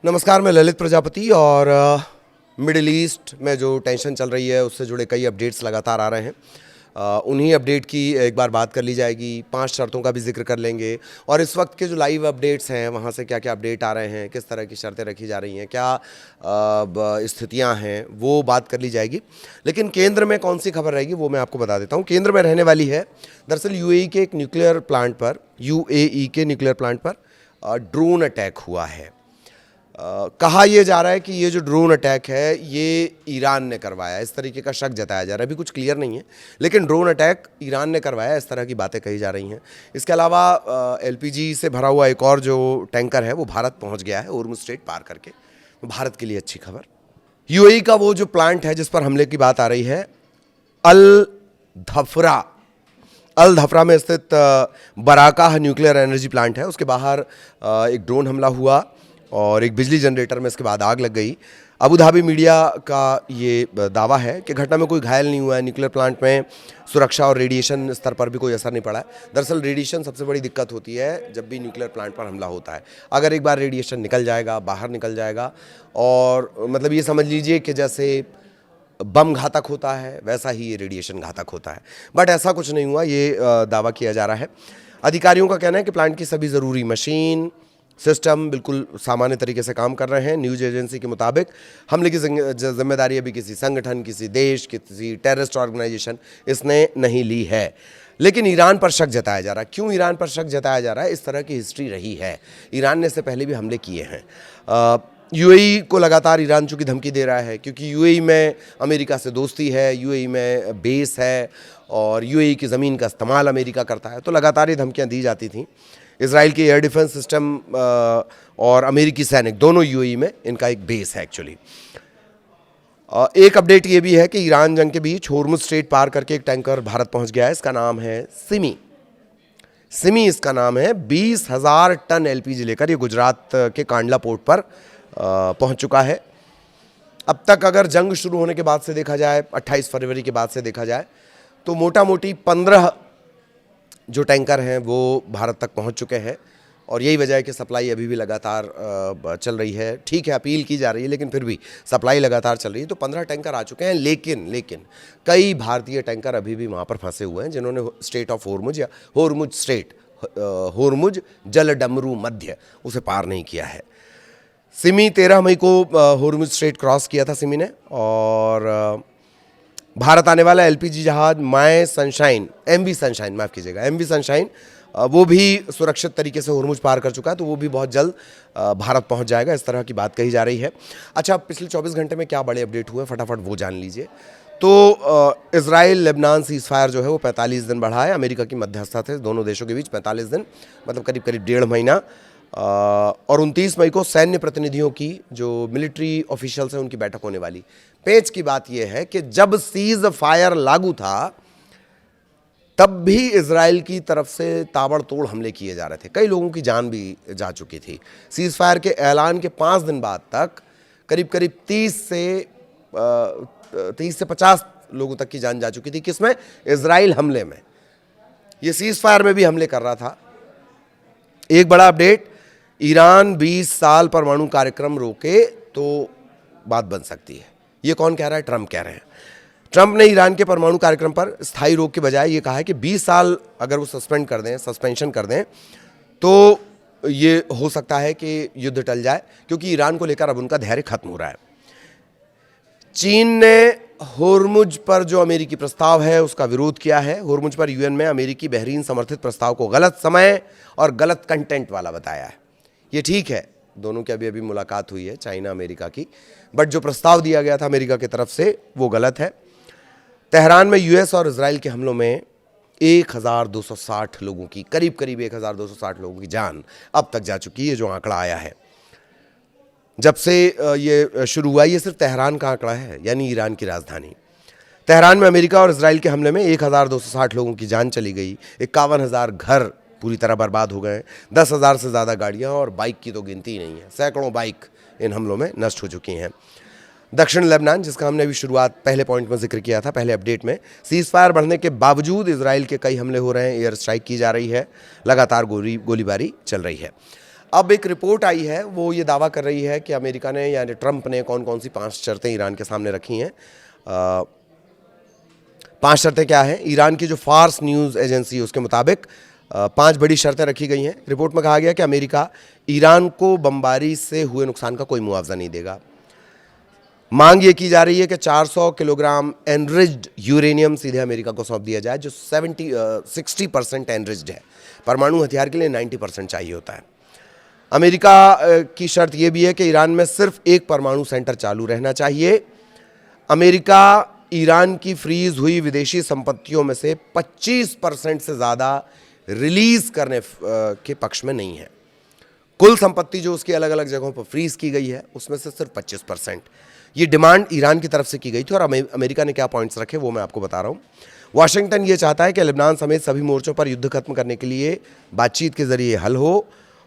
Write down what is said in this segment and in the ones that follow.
नमस्कार, मैं ललित प्रजापति और मिडिल ईस्ट में जो टेंशन चल रही है उससे जुड़े कई अपडेट्स लगातार आ रहे हैं। उन्हीं अपडेट की एक बार बात कर ली जाएगी। 5 शर्तों का भी जिक्र कर लेंगे और इस वक्त के जो लाइव अपडेट्स हैं वहाँ से क्या क्या अपडेट आ रहे हैं, किस तरह की शर्तें रखी जा रही हैं, क्या स्थितियाँ हैं, वो बात कर ली जाएगी। लेकिन केंद्र में कौन सी खबर रहेगी वो मैं आपको बता देता हूँ। केंद्र में रहने वाली है दरअसल यूएई के एक न्यूक्लियर प्लांट पर, यूएई के न्यूक्लियर प्लांट पर ड्रोन अटैक हुआ है। कहा यह जा रहा है कि ये जो ड्रोन अटैक है ये ईरान ने करवाया, इस तरीके का शक जताया जा रहा है। अभी कुछ क्लियर नहीं है, लेकिन ड्रोन अटैक ईरान ने करवाया, इस तरह की बातें कही जा रही हैं। इसके अलावा एलपीजी से भरा हुआ एक और जो टैंकर है वो भारत पहुंच गया है, होर्मुज स्ट्रेट पार करके। भारत के लिए अच्छी खबर। यूएई का वो जो प्लांट है जिस पर हमले की बात आ रही है, अल धफरा में स्थित बराकाह न्यूक्लियर एनर्जी प्लांट है, उसके बाहर एक ड्रोन हमला हुआ और एक बिजली जनरेटर में इसके बाद आग लग गई। अबू धाबी मीडिया का ये दावा है कि घटना में कोई घायल नहीं हुआ है। न्यूक्लियर प्लांट में सुरक्षा और रेडिएशन स्तर पर भी कोई असर नहीं पड़ा है। दरअसल रेडिएशन सबसे बड़ी दिक्कत होती है जब भी न्यूक्लियर प्लांट पर हमला होता है। अगर एक बार रेडिएशन निकल जाएगा, बाहर निकल जाएगा, और मतलब ये समझ लीजिए कि जैसे बम घातक होता है वैसा ही ये रेडिएशन घातक होता है। बट ऐसा कुछ नहीं हुआ, ये दावा किया जा रहा है। अधिकारियों का कहना है कि प्लांट की सभी ज़रूरी मशीन सिस्टम बिल्कुल सामान्य तरीके से काम कर रहे हैं। न्यूज़ एजेंसी के मुताबिक हमले की जिम्मेदारी अभी किसी संगठन, किसी देश, किसी टेररिस्ट ऑर्गेनाइजेशन इसने नहीं ली है। लेकिन ईरान पर शक जताया जा रहा है। क्यों ईरान पर शक जताया जा रहा है? इस तरह की हिस्ट्री रही है। ईरान ने इससे पहले भी हमले किए हैं। यूएई को लगातार ईरान चूँकि धमकी दे रहा है क्योंकि यूएई में अमेरिका से दोस्ती है, यूएई में बेस है और यूएई की ज़मीन का इस्तेमाल अमेरिका करता है, तो लगातार ये धमकियाँ दी जाती थीं। इजराइल की एयर डिफेंस सिस्टम और अमेरिकी सैनिक दोनों यूएई में इनका एक बेस है एक्चुअली। एक अपडेट ये भी है कि ईरान जंग के बीच होर्मुज स्ट्रेट पार करके एक टैंकर भारत पहुंच गया है। इसका नाम है सिमी इसका नाम है। 20,000 टन एलपीजी लेकर ये गुजरात के कांडला पोर्ट पर पहुंच चुका है। अब तक अगर जंग शुरू होने के बाद से देखा जाए, 28 फरवरी के बाद से देखा जाए, तो मोटा मोटी 15 जो टैंकर हैं वो भारत तक पहुंच चुके हैं और यही वजह है कि सप्लाई अभी भी लगातार चल रही है। ठीक है, अपील की जा रही है, लेकिन फिर भी सप्लाई लगातार चल रही है। तो 15 टैंकर आ चुके हैं, लेकिन कई भारतीय टैंकर अभी भी वहाँ पर फंसे हुए हैं जिन्होंने स्ट्रेट ऑफ होर्मुज या होर्मुज स्ट्रेट, होर्मुज जलडमरू मध्य, उसे पार नहीं किया है। सिमी 13 मई को होर्मुज स्ट्रेट क्रॉस किया था सिमी ने, और भारत आने वाला एलपीजी जहाज एमवी सनशाइन वो भी सुरक्षित तरीके से होर्मुज पार कर चुका है, तो वो भी बहुत जल्द भारत पहुंच जाएगा, इस तरह की बात कही जा रही है। अच्छा, पिछले 24 घंटे में क्या बड़े अपडेट हुए फटाफट वो जान लीजिए। तो इजराइल लेबनान सीज़फायर जो है वो 45 दिन बढ़ा है। अमेरिका की मध्यस्थता थे दोनों देशों के बीच 45 दिन, मतलब करीब 1.5 महीना। और 29 मई को सैन्य प्रतिनिधियों की, जो मिलिट्री ऑफिशियल्स हैं, उनकी बैठक होने वाली। पेच की बात यह है कि जब सीज फायर लागू था तब भी इजराइल की तरफ से ताबड़तोड़ हमले किए जा रहे थे, कई लोगों की जान भी जा चुकी थी। सीज फायर के ऐलान के 5 दिन बाद तक करीब 30 से 50 लोगों तक की जान जा चुकी थी। किसमें? इजराइल हमले में। ये सीज फायर में भी हमले कर रहा था। एक बड़ा अपडेट, ईरान 20 साल परमाणु कार्यक्रम रोके तो बात बन सकती है। ये कौन कह रहा है? ट्रंप कह रहे हैं। ट्रंप ने ईरान के परमाणु कार्यक्रम पर स्थायी रोक के बजाय ये कहा है कि 20 साल अगर वो सस्पेंशन कर दें तो ये हो सकता है कि युद्ध टल जाए, क्योंकि ईरान को लेकर अब उनका धैर्य खत्म हो रहा है। चीन ने होर्मुज पर जो अमेरिकी प्रस्ताव है उसका विरोध किया है। होर्मुज पर यूएन में अमेरिकी बहरीन समर्थित प्रस्ताव को गलत समय और गलत कंटेंट वाला बताया है। ये ठीक है, दोनों की अभी मुलाकात हुई है चाइना अमेरिका की, बट जो प्रस्ताव दिया गया था अमेरिका की तरफ से वो गलत है। तेहरान में यूएस और इजराइल के हमलों में 1260 लोगों की, करीब 1260 लोगों की जान अब तक जा चुकी है, जो आंकड़ा आया है जब से ये शुरू हुआ। ये सिर्फ तेहरान का आंकड़ा है, यानी ईरान की राजधानी। तेहरान में अमेरिका और इजराइल के हमले में 1260 लोगों की जान चली गई। 51,000 घर पूरी तरह बर्बाद हो गए। 10,000 से ज़्यादा गाड़ियाँ और बाइक की तो गिनती ही नहीं है, सैकड़ों बाइक इन हमलों में नष्ट हो चुकी हैं। दक्षिण लेबनान, जिसका हमने अभी शुरुआत पहले पॉइंट में जिक्र किया था, पहले अपडेट में, सीज फायर बढ़ने के बावजूद इजराइल के कई हमले हो रहे हैं, एयर स्ट्राइक की जा रही है, लगातार गोलीबारी चल रही है। अब एक रिपोर्ट आई है, वो ये दावा कर रही है कि अमेरिका ने यानी ट्रंप ने कौन कौन सी 5 शर्तें ईरान के सामने रखी हैं। 5 शर्तें क्या हैं? ईरान की जो फार्स न्यूज़ एजेंसी है उसके मुताबिक 5 बड़ी शर्तें रखी गई हैं। रिपोर्ट में कहा गया कि अमेरिका ईरान को बमबारी से हुए नुकसान का कोई मुआवजा नहीं देगा। मांग ये की जा रही है कि 400 किलोग्राम एनरिच्ड यूरेनियम सीधे अमेरिका को सौंप दिया जाए, जो 60% एनरिच्ड है। परमाणु हथियार के लिए 90% चाहिए होता है। अमेरिका की शर्त यह भी है कि ईरान में सिर्फ एक परमाणु सेंटर चालू रहना चाहिए। अमेरिका ईरान की फ्रीज हुई विदेशी संपत्तियों में से 25% से ज़्यादा रिलीज करने के पक्ष में नहीं है। कुल संपत्ति जो उसकी अलग अलग जगहों पर फ्रीज की गई है उसमें से सिर्फ 25%। ये डिमांड ईरान की तरफ से की गई थी और अमेरिका ने क्या पॉइंट्स रखे वो मैं आपको बता रहा हूँ। वाशिंगटन ये चाहता है कि लेबनान समेत सभी मोर्चों पर युद्ध खत्म करने के लिए बातचीत के जरिए हल हो,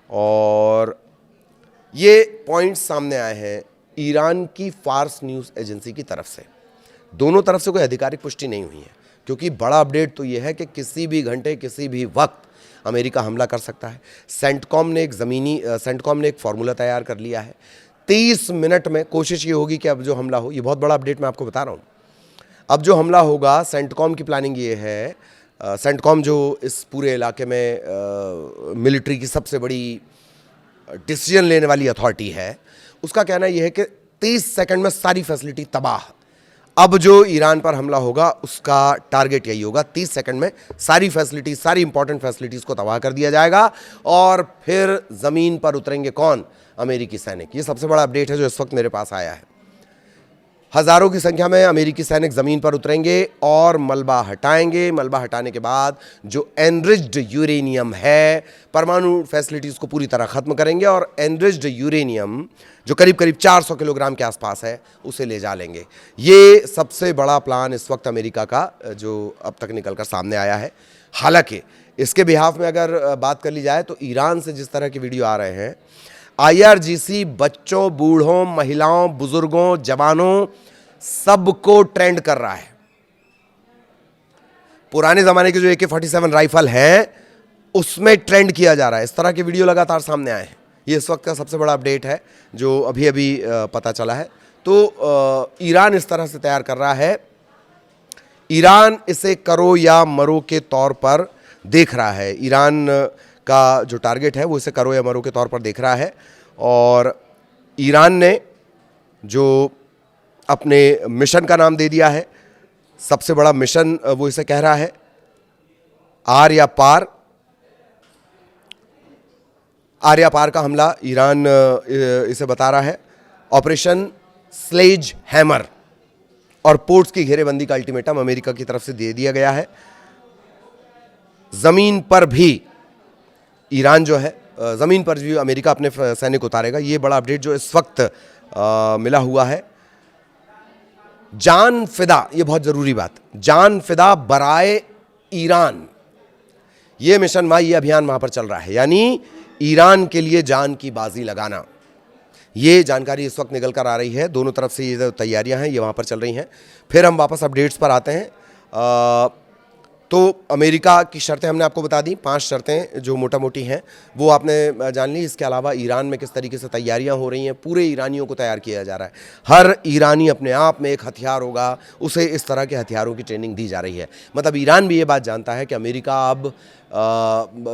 और ये पॉइंट्स सामने आए हैं ईरान की फार्स न्यूज़ एजेंसी की तरफ से। दोनों तरफ से कोई आधिकारिक पुष्टि नहीं हुई है, क्योंकि बड़ा अपडेट तो ये है कि किसी भी घंटे किसी भी वक्त अमेरिका हमला कर सकता है। सेंटकॉम ने एक फार्मूला तैयार कर लिया है। 30 मिनट में कोशिश ये होगी कि अब जो हमला हो, ये बहुत बड़ा अपडेट मैं आपको बता रहा हूँ, अब जो हमला होगा, सेंटकॉम की प्लानिंग ये है। सेंटकॉम जो इस पूरे इलाके में मिलिट्री की सबसे बड़ी डिसीजन लेने वाली अथॉरिटी है, उसका कहना यह है कि 30 सेकंड में सारी फैसिलिटी तबाह। अब जो ईरान पर हमला होगा उसका टारगेट यही होगा, 30 सेकंड में सारी फैसिलिटी, सारी इंपॉर्टेंट फैसिलिटीज़ को तबाह कर दिया जाएगा, और फिर ज़मीन पर उतरेंगे कौन? अमेरिकी सैनिक। ये सबसे बड़ा अपडेट है जो इस वक्त मेरे पास आया है। हज़ारों की संख्या में अमेरिकी सैनिक ज़मीन पर उतरेंगे और मलबा हटाएंगे। मलबा हटाने के बाद जो एनरिच्ड यूरेनियम है, परमाणु फैसिलिटीज़ को पूरी तरह ख़त्म करेंगे, और एनरिच्ड यूरेनियम जो करीब करीब 400 किलोग्राम के आसपास है उसे ले जा लेंगे। ये सबसे बड़ा प्लान इस वक्त अमेरिका का जो अब तक निकल कर सामने आया है। हालांकि इसके बिहाफ में अगर बात कर ली जाए तो ईरान से जिस तरह के वीडियो आ रहे हैं, IRGC बच्चों, बूढ़ों, महिलाओं, बुजुर्गों, जवानों सबको ट्रेंड कर रहा है। पुराने जमाने के जो AK-47 राइफल है उसमें ट्रेंड किया जा रहा है। इस तरह के वीडियो लगातार सामने आए हैं। ये इस वक्त का सबसे बड़ा अपडेट है जो अभी अभी पता चला है। तो ईरान इस तरह से तैयार कर रहा है। ईरान इसे करो या मरो के तौर पर देख रहा है। ईरान का जो टारगेट है वो इसे करो या मरो के तौर पर देख रहा है, और ईरान ने जो अपने मिशन का नाम दे दिया है, सबसे बड़ा मिशन वो इसे कह रहा है आर या पार। आर या पार का हमला ईरान इसे बता रहा है ऑपरेशन स्लेज हैमर, और पोर्ट्स की घेरेबंदी का अल्टीमेटम अमेरिका की तरफ से दे दिया गया है। जमीन पर भी ईरान जो है, जमीन पर भी अमेरिका अपने सैनिक उतारेगा। ये बड़ा अपडेट जो इस वक्त मिला हुआ है। जान फिदा, ये बहुत जरूरी बात, जान फिदा बराए ईरान, ये मिशन ये अभियान वहां पर चल रहा है, यानी ईरान के लिए जान की बाजी लगाना। ये जानकारी इस वक्त निकल कर आ रही है। दोनों तरफ से ये जो तैयारियां हैं ये वहाँ पर चल रही हैं। फिर हम वापस अपडेट्स पर आते हैं। तो अमेरिका की शर्तें हमने आपको बता दी, 5 शर्तें जो मोटा मोटी हैं वो आपने जान ली। इसके अलावा ईरान में किस तरीके से तैयारियां हो रही हैं, पूरे ईरानियों को तैयार किया जा रहा है। हर ईरानी अपने आप में एक हथियार होगा, उसे इस तरह के हथियारों की ट्रेनिंग दी जा रही है। मतलब ईरान भी ये बात जानता है कि अमेरिका अब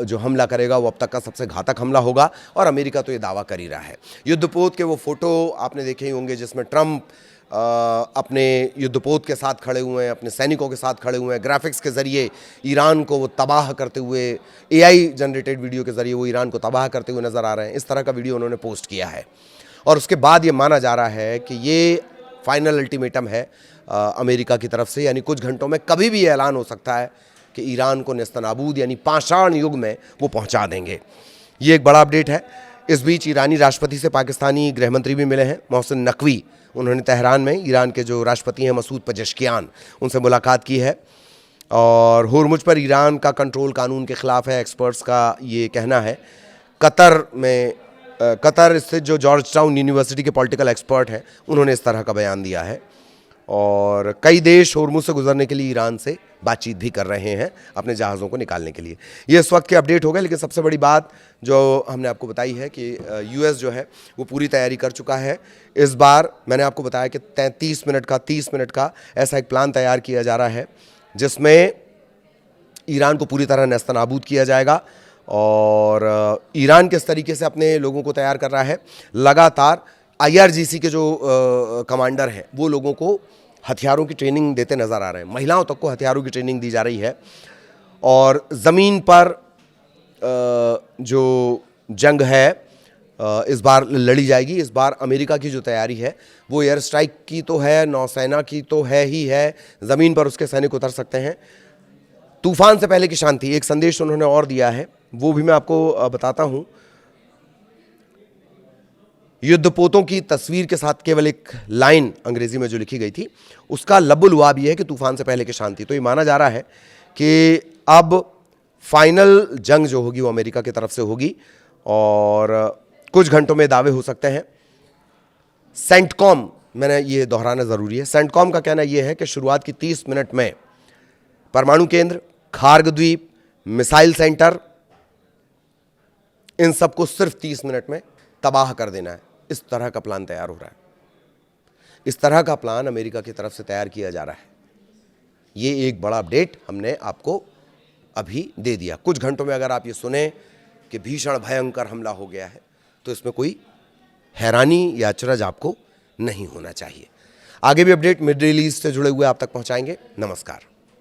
जो हमला करेगा वो अब तक का सबसे घातक हमला होगा, और अमेरिका तो ये दावा कर ही रहा है। युद्धपोत के वो फोटो आपने देखे ही होंगे जिसमें ट्रंप अपने युद्धपोत के साथ खड़े हुए हैं, अपने सैनिकों के साथ खड़े हुए हैं। ग्राफिक्स के ज़रिए ईरान को वो तबाह करते हुए, AI जनरेटेड वीडियो के ज़रिए वो ईरान को तबाह करते हुए नज़र आ रहे हैं। इस तरह का वीडियो उन्होंने पोस्ट किया है, और उसके बाद ये माना जा रहा है कि ये फाइनल अल्टीमेटम है अमेरिका की तरफ से, यानी कुछ घंटों में कभी भी ये ऐलान हो सकता है कि ईरान को नेस्तनाबूद यानी पाषाण युग में वो पहुँचा देंगे। ये एक बड़ा अपडेट है। इस बीच ईरानी राष्ट्रपति से पाकिस्तानी गृहमंत्री भी मिले हैं, मोहसिन नकवी। उन्होंने तेहरान में ईरान के जो राष्ट्रपति हैं मसूद पेजेश्कियान, उनसे मुलाकात की है, और होर्मुज पर ईरान का कंट्रोल कानून के ख़िलाफ़ है, एक्सपर्ट्स का ये कहना है। कतर स्थित जो जॉर्ज टाउन यूनिवर्सिटी के पॉलिटिकल एक्सपर्ट हैं उन्होंने इस तरह का बयान दिया है। और कई देश होर्मुज से गुजरने के लिए ईरान से बातचीत भी कर रहे हैं अपने जहाज़ों को निकालने के लिए। ये इस वक्त के अपडेट हो गए, लेकिन सबसे बड़ी बात जो हमने आपको बताई है कि यूएस जो है वो पूरी तैयारी कर चुका है। इस बार मैंने आपको बताया कि 30 मिनट का ऐसा एक प्लान तैयार किया जा रहा है जिसमें ईरान को पूरी तरह नेस्तनाबूद किया जाएगा। और ईरान किस तरीके से अपने लोगों को तैयार कर रहा है, लगातार आईआरजीसी के जो कमांडर हैं वो लोगों को हथियारों की ट्रेनिंग देते नज़र आ रहे हैं। महिलाओं तक को हथियारों की ट्रेनिंग दी जा रही है और ज़मीन पर जो जंग है इस बार लड़ी जाएगी। इस बार अमेरिका की जो तैयारी है वो एयर स्ट्राइक की तो है, नौसेना की तो है ही है, ज़मीन पर उसके सैनिक उतर सकते हैं। तूफान से पहले की शांति, एक संदेश उन्होंने और दिया है, वो भी मैं आपको बताता हूं। युद्धपोतों की तस्वीर के साथ केवल एक लाइन अंग्रेजी में जो लिखी गई थी उसका लबुलुआब ये है कि तूफान से पहले की शांति। तो ये माना जा रहा है कि अब फाइनल जंग जो होगी वो अमेरिका की तरफ से होगी और कुछ घंटों में दावे हो सकते हैं। सेंटकॉम, मैंने ये दोहराना ज़रूरी है, सेंटकॉम का कहना यह है कि शुरुआत की 30 मिनट में परमाणु केंद्र, खार्ग द्वीप, मिसाइल सेंटर, इन सबको सिर्फ 30 मिनट में तबाह कर देना है। इस तरह का प्लान तैयार हो रहा है। इस तरह का प्लान अमेरिका की तरफ से तैयार किया जा रहा है। ये एक बड़ा अपडेट हमने आपको अभी दे दिया। कुछ घंटों में अगर आप ये सुने कि भीषण भयंकर हमला हो गया है तो इसमें कोई हैरानी या अचरज आपको नहीं होना चाहिए। आगे भी अपडेट मिडल ईस्ट से जुड़े हुए आप तक पहुंचाएंगे। नमस्कार।